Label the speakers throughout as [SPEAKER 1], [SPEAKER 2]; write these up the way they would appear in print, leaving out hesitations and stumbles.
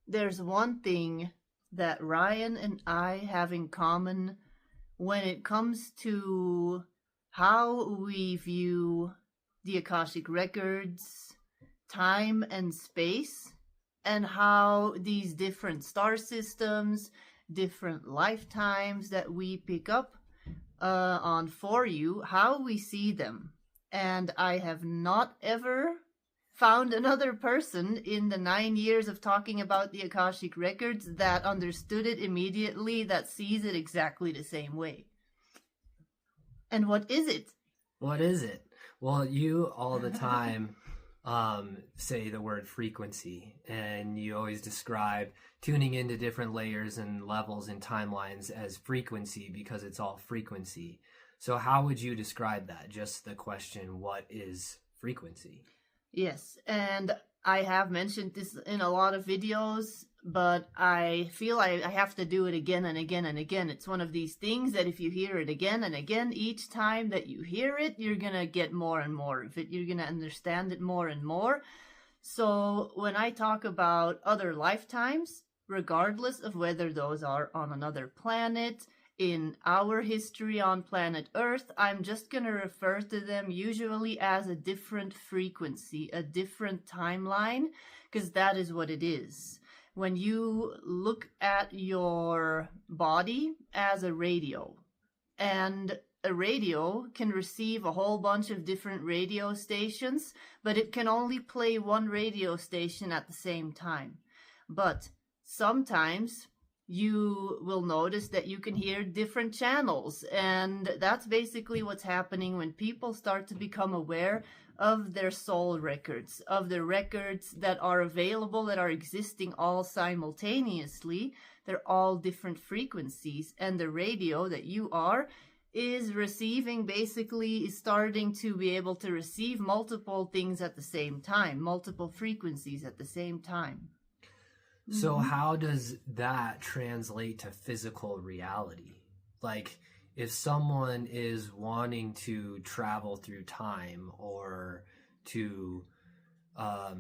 [SPEAKER 1] there's one thing that Ryan and I have in common when it comes to how we view the Akashic Records, time and space, and how these different star systems, different lifetimes that we pick up on for you, how we see them. And I have not ever found another person in the 9 years of talking about the Akashic Records that understood it immediately, that sees it exactly the same way. And what is it?
[SPEAKER 2] What is it? Well, you all the time say the word frequency, and you always describe tuning into different layers and levels and timelines as frequency because it's all frequency. So how would you describe that? Just the question, what is frequency?
[SPEAKER 1] Yes, and I have mentioned this in a lot of videos, but I feel I have to do it again and again and again. It's one of these things that if you hear it again and again, each time that you hear it, you're going to get more and more of it. You're going to understand it more and more. So when I talk about other lifetimes, regardless of whether those are on another planet, in our history on planet Earth, I'm just going to refer to them usually as a different frequency, a different timeline, because that is what it is. When you look at your body as a radio, and a radio can receive a whole bunch of different radio stations, but it can only play one radio station at the same time. But sometimes you will notice that you can hear different channels, and that's basically what's happening when people start to become aware of their soul records, of the records that are available, that are existing all simultaneously. They're all different frequencies, and the radio that you are is receiving, basically is starting to be able to receive multiple things at the same time, multiple frequencies at the same time.
[SPEAKER 2] So how does that translate to physical reality? Like, if someone is wanting to travel through time or to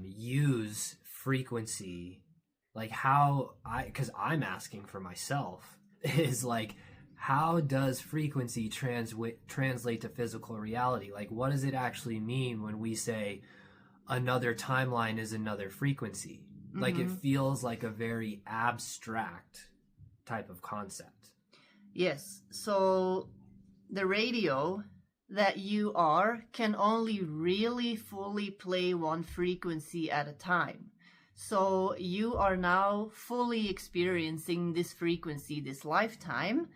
[SPEAKER 2] use frequency, like because I'm asking for myself, is like, how does frequency translate to physical reality? Like, what does it actually mean when we say another timeline is another frequency? Like, it feels like a very abstract type of concept.
[SPEAKER 1] Yes. So the radio that you are can only really fully play one frequency at a time. So you are now fully experiencing this frequency, this lifetime.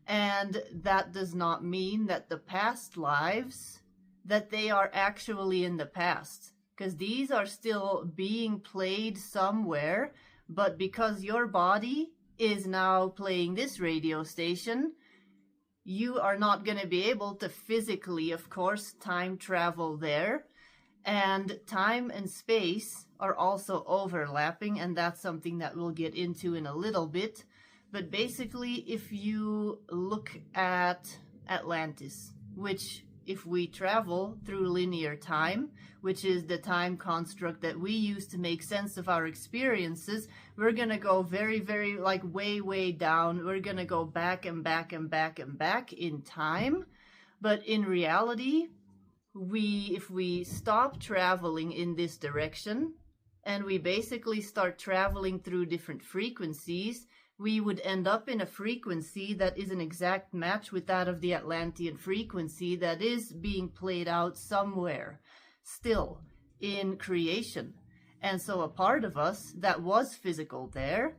[SPEAKER 1] And that does not mean that the past lives, that they are actually in the past. Because these are still being played somewhere, but because your body is now playing this radio station, you are not going to be able to physically, of course, time travel there. And time and space are also overlapping, and that's something that we'll get into in a little bit. But basically, if you look at Atlantis, which if we travel through linear time, which is the time construct that we use to make sense of our experiences, we're going to go very, very, like, way, way down. We're going to go back and back and back and back in time. But in reality, if we stop traveling in this direction and we basically start traveling through different frequencies, we would end up in a frequency that is an exact match with that of the Atlantean frequency that is being played out somewhere still in creation. And so a part of us that was physical there,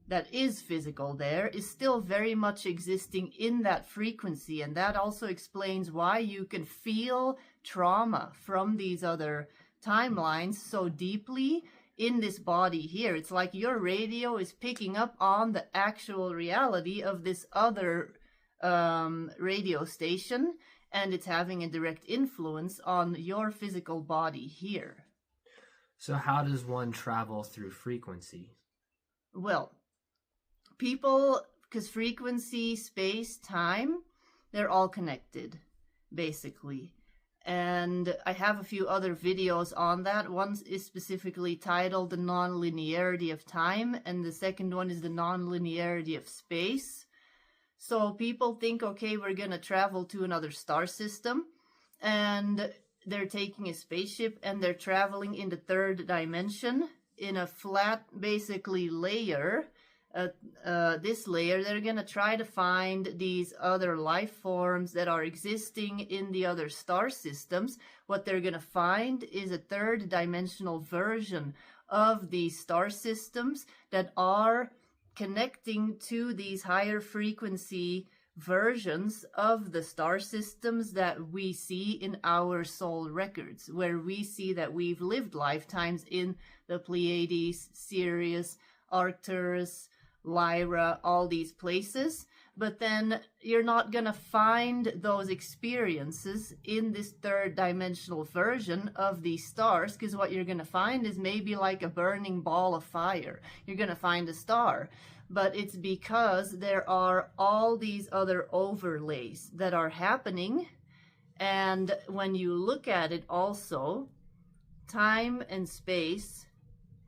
[SPEAKER 1] that is physical there, is still very much existing in that frequency. And that also explains why you can feel trauma from these other timelines so deeply in this body here. It's like your radio is picking up on the actual reality of this other radio station, and it's having a direct influence on your physical body here.
[SPEAKER 2] So how does one travel through frequency?
[SPEAKER 1] Well, people, because frequency, space, time, they're all connected, basically. and I have a few other videos on that. One is specifically titled The Non-Linearity of Time, and the second one is The Non-Linearity of Space. So people think, okay, we're going to travel to another star system, and they're taking a spaceship and they're traveling in the third dimension in a flat, basically, layer. This layer, they're going to try to find these other life forms that are existing in the other star systems. What they're going to find is a third dimensional version of these star systems that are connecting to these higher frequency versions of the star systems that we see in our soul records, where we see that we've lived lifetimes in the Pleiades, Sirius, Arcturus, Lyra, all these places. But then you're not going to find those experiences in this third dimensional version of these stars, because what you're going to find is maybe like a burning ball of fire. You're going to find a star, but it's because there are all these other overlays that are happening. And when you look at it also, time and space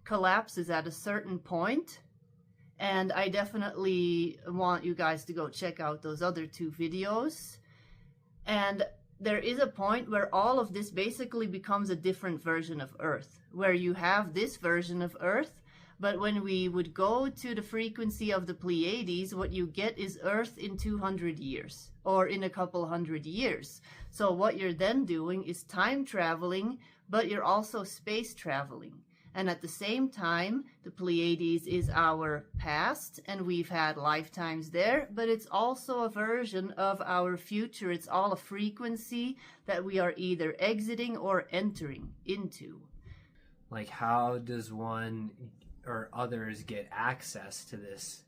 [SPEAKER 1] collapses at a certain point. And I definitely want you guys to go check out those other two videos. And there is a point where all of this basically becomes a different version of Earth, where you have this version of Earth, but when we would go to the frequency of the Pleiades, what you get is Earth in 200 years, or in a couple hundred years. So what you're then doing is time traveling, but you're also space traveling. And at the same time, the Pleiades is our past, and we've had lifetimes there, but it's also a version of our future. It's all a frequency that we are either exiting or entering into.
[SPEAKER 2] Like, how does one or others get access to this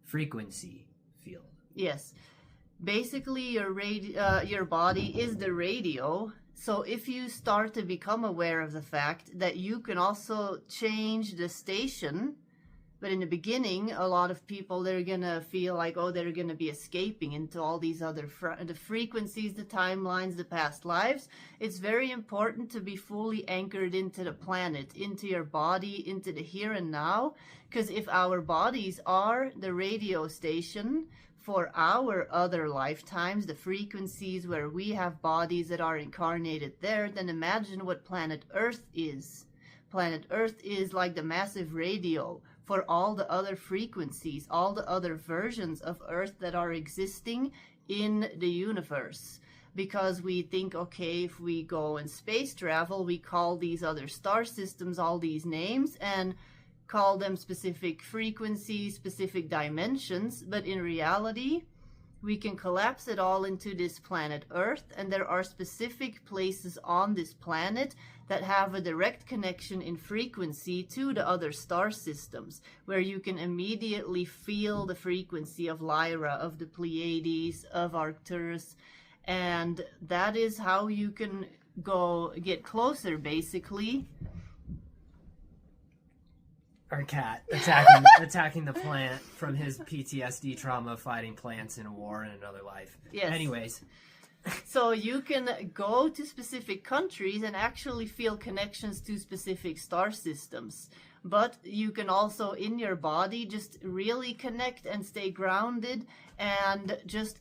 [SPEAKER 2] frequency field?
[SPEAKER 1] Yes. Basically, your body is the radio. So if you start to become aware of the fact that you can also change the station, but in the beginning, a lot of people, they're going to feel like, oh, they're going to be escaping into all these other the frequencies, the timelines, the past lives. It's very important to be fully anchored into the planet, into your body, into the here and now. Because if our bodies are the radio station for our other lifetimes, the frequencies where we have bodies that are incarnated there, then imagine what planet Earth is. Planet Earth is like the massive radio for all the other frequencies, all the other versions of Earth that are existing in the universe. Because we think, okay, if we go in space travel, we call these other star systems all these names and call them specific frequencies, specific dimensions, but in reality, we can collapse it all into this planet Earth, and there are specific places on this planet that have a direct connection in frequency to the other star systems, where you can immediately feel the frequency of Lyra, of the Pleiades, of Arcturus, and that is how you can go get closer, basically.
[SPEAKER 2] Our cat attacking the plant from his PTSD trauma of fighting plants in a war in another life.
[SPEAKER 1] Yes.
[SPEAKER 2] Anyways.
[SPEAKER 1] So you can go to specific countries and actually feel connections to specific star systems. But you can also, in your body, just really connect and stay grounded and just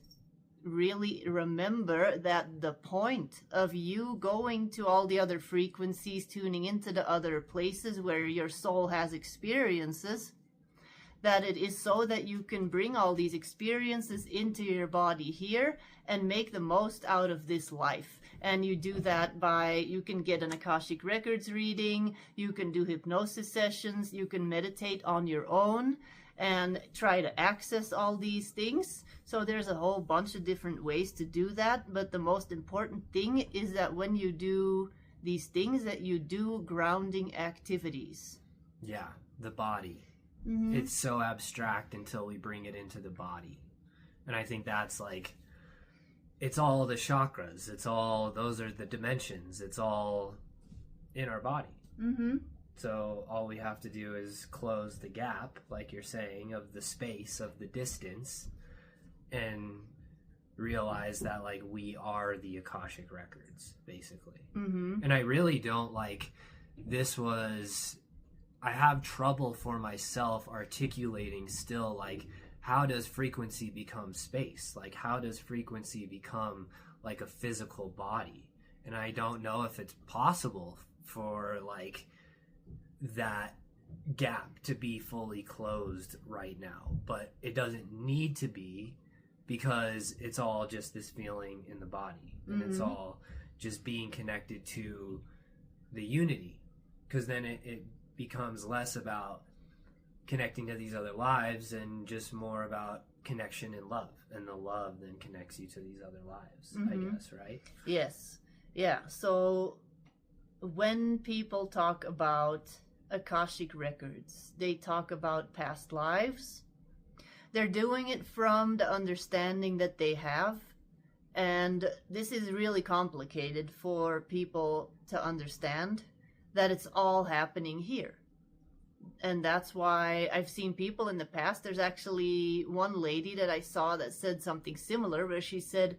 [SPEAKER 1] really remember that the point of you going to all the other frequencies, tuning into the other places where your soul has experiences, that it is so that you can bring all these experiences into your body here and make the most out of this life. And you do that by, you can get an Akashic Records reading, you can do hypnosis sessions, you can meditate on your own and try to access all these things. So there's a whole bunch of different ways to do that, but the most important thing is that when you do these things, that you do grounding activities.
[SPEAKER 2] Yeah, the body.
[SPEAKER 1] Mm-hmm.
[SPEAKER 2] It's so abstract until we bring it into the body. And I think that's like, it's all the chakras, it's all, those are the dimensions, it's all in our body.
[SPEAKER 1] Mm-hmm.
[SPEAKER 2] So all we have to do is close the gap, like you're saying, of the space, of the distance, and realize that like we are the Akashic Records, basically.
[SPEAKER 1] Mm-hmm.
[SPEAKER 2] And I really don't like, I have trouble for myself articulating still, like, how does frequency become space? Like, how does frequency become like a physical body? And I don't know if it's possible for like that gap to be fully closed right now, but it doesn't need to be, because it's all just this feeling in the body, and it's all just being connected to the unity, because then it becomes less about connecting to these other lives and just more about connection and love, and the love then connects you to these other lives, I guess, right?
[SPEAKER 1] Yes. Yeah. So when people talk about Akashic Records, they talk about past lives. They're doing it from the understanding that they have, and this is really complicated for people to understand, that it's all happening here. And that's why I've seen people in the past. There's actually one lady that I saw that said something similar, where she said,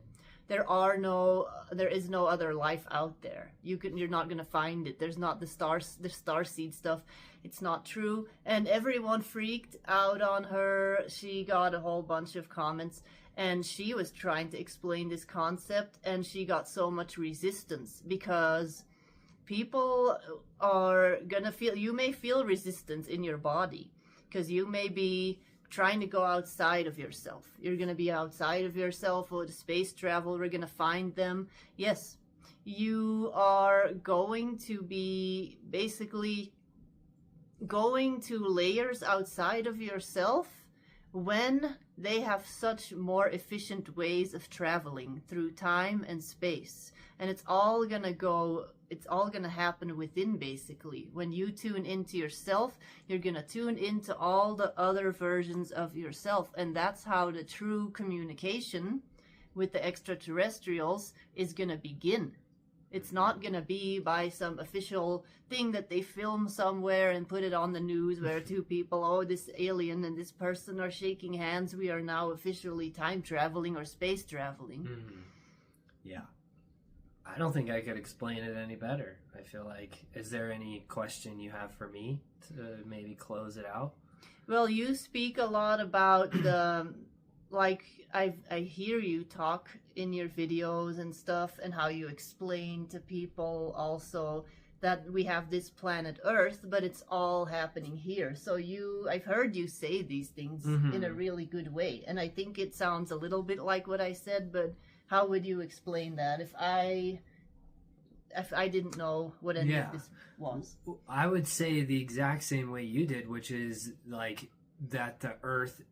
[SPEAKER 1] there is no other life out there. You're not gonna find it. There's not the starseed stuff. It's not true. And everyone freaked out on her. She got a whole bunch of comments, and she was trying to explain this concept, and she got so much resistance, because people are gonna you may feel resistance in your body, because you may be trying to go outside of yourself. You're going to be outside of yourself, or the space travel, we're going to find them. Yes, you are going to be basically going to layers outside of yourself when they have such more efficient ways of traveling through time and space. And it's all going to happen within, basically. When you tune into yourself, you're going to tune into all the other versions of yourself. And that's how the true communication with the extraterrestrials is going to begin. It's not going to be by some official thing that they film somewhere and put it on the news, where two people, oh, this alien and this person are shaking hands. We are now officially time traveling or space traveling.
[SPEAKER 2] Mm-hmm. Yeah. I don't think I could explain it any better. I feel like, is there any question you have for me to maybe close it out?
[SPEAKER 1] Well, you speak a lot about the, like, I hear you talk in your videos and stuff, and how you explain to people also that we have this planet Earth, but it's all happening here. So I've heard you say these things in a really good way. And I think it sounds a little bit like what I said, but how would you explain that if I didn't know what any of this was?
[SPEAKER 2] I would say the exact same way you did, which is like that the Earth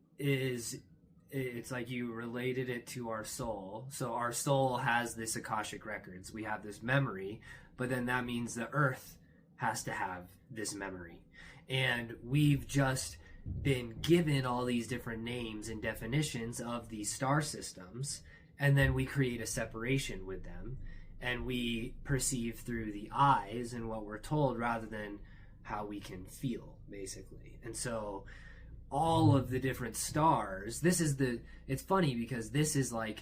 [SPEAKER 2] it's like you related it to our soul. So our soul has this Akashic Records. We have this memory, but then that means the Earth has to have this memory. And we've just been given all these different names and definitions of these star systems, and then we create a separation with them, and we perceive through the eyes and what we're told rather than how we can feel, basically. And so all of the different stars, it's funny because this is like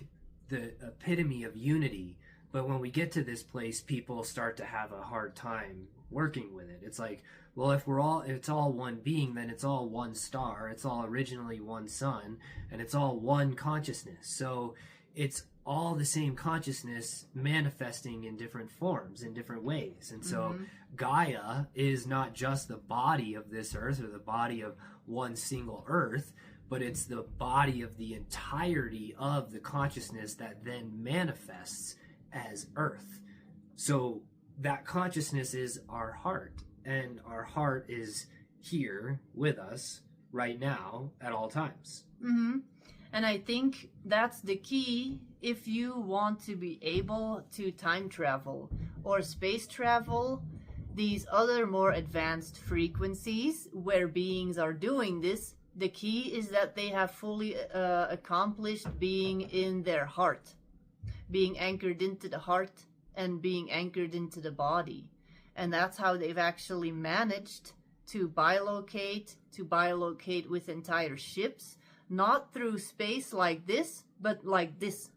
[SPEAKER 2] the epitome of unity, but when we get to this place, people start to have a hard time working with it. It's like, well, if it's all one being, then it's all one star, it's all originally one sun, and it's all one consciousness. So it's all the same consciousness manifesting in different forms, in different ways. And so Gaia is not just the body of this Earth or the body of one single Earth, but it's the body of the entirety of the consciousness that then manifests as Earth. So that consciousness is our heart, and our heart is here with us right now at all times.
[SPEAKER 1] Mm-hmm. And I think that's the key if you want to be able to time travel or space travel, these other more advanced frequencies where beings are doing this. The key is that they have fully accomplished being in their heart, being anchored into the heart and being anchored into the body. And that's how they've actually managed to bilocate with entire ships, not through space like this, but like this.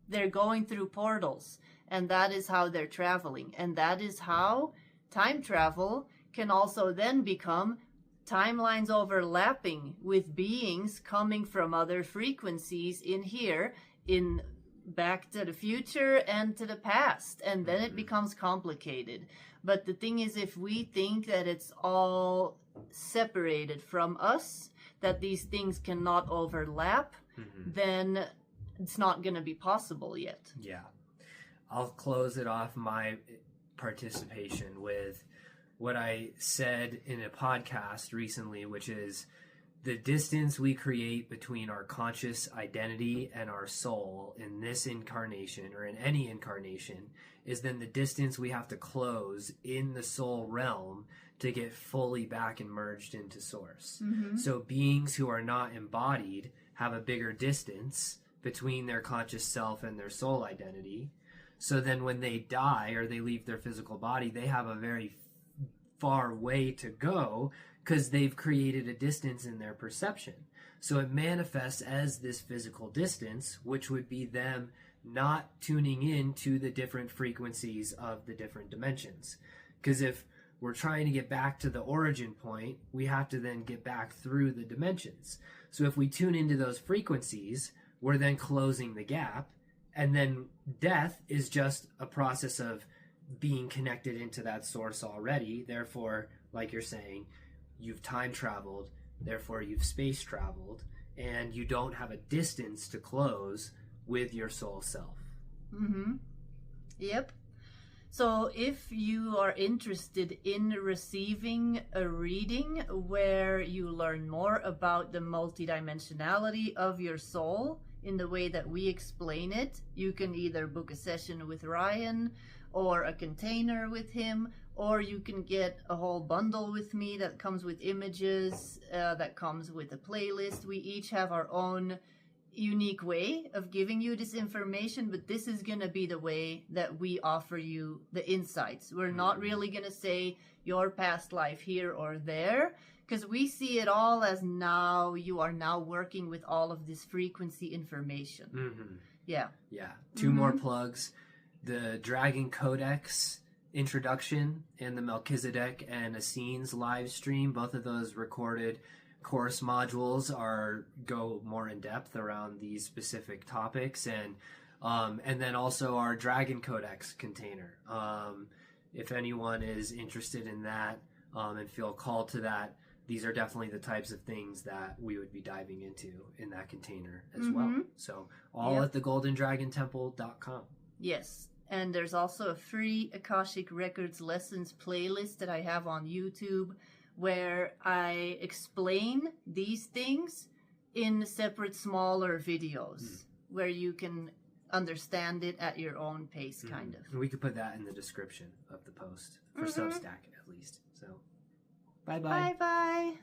[SPEAKER 1] They're going through portals, and that is how they're traveling. And that is how time travel can also then become timelines overlapping with beings coming from other frequencies in here, in Back to the Future and to the past. And then it becomes complicated. But the thing is, if we think that it's all separated from us, that these things cannot overlap, then it's not going to be possible yet.
[SPEAKER 2] Yeah. I'll close it off my participation with what I said in a podcast recently, which is the distance we create between our conscious identity and our soul in this incarnation or in any incarnation is then the distance we have to close in the soul realm to get fully back and merged into source. So beings who are not embodied have a bigger distance between their conscious self and their soul identity. So then when they die or they leave their physical body, they have a very far way to go because they've created a distance in their perception. So it manifests as this physical distance, which would be them not tuning in to the different frequencies of the different dimensions. Because if we're trying to get back to the origin point, we have to then get back through the dimensions. So if we tune into those frequencies, we're then closing the gap. And then death is just a process of being connected into that source already. Therefore, like you're saying, you've time traveled, therefore you've space traveled, and you don't have a distance to close with your soul self.
[SPEAKER 1] Yep. So if you are interested in receiving a reading where you learn more about the multidimensionality of your soul in the way that we explain it, you can either book a session with Ryan or a container with him, or you can get a whole bundle with me that comes with images, that comes with a playlist. We each have our own unique way of giving you this information, but this is going to be the way that we offer you the insights. We're not really going to say your past life here or there, because we see it all as now you are now working with all of this frequency information. Yeah.
[SPEAKER 2] Two more plugs. The Dragon Codex introduction and the Melchizedek and Essenes live stream, both of those recorded course modules go more in depth around these specific topics, and then also our Dragon Codex container. If anyone is interested in that and feel called to that, these are definitely the types of things that we would be diving into in that container as well. So all at thegoldendragontemple.com.
[SPEAKER 1] Yes. And there's also a free Akashic Records lessons playlist that I have on YouTube where I explain these things in separate, smaller videos where you can understand it at your own pace, kind of.
[SPEAKER 2] And we could put that in the description of the post for Substack, at least. So, bye-bye.
[SPEAKER 1] Bye-bye.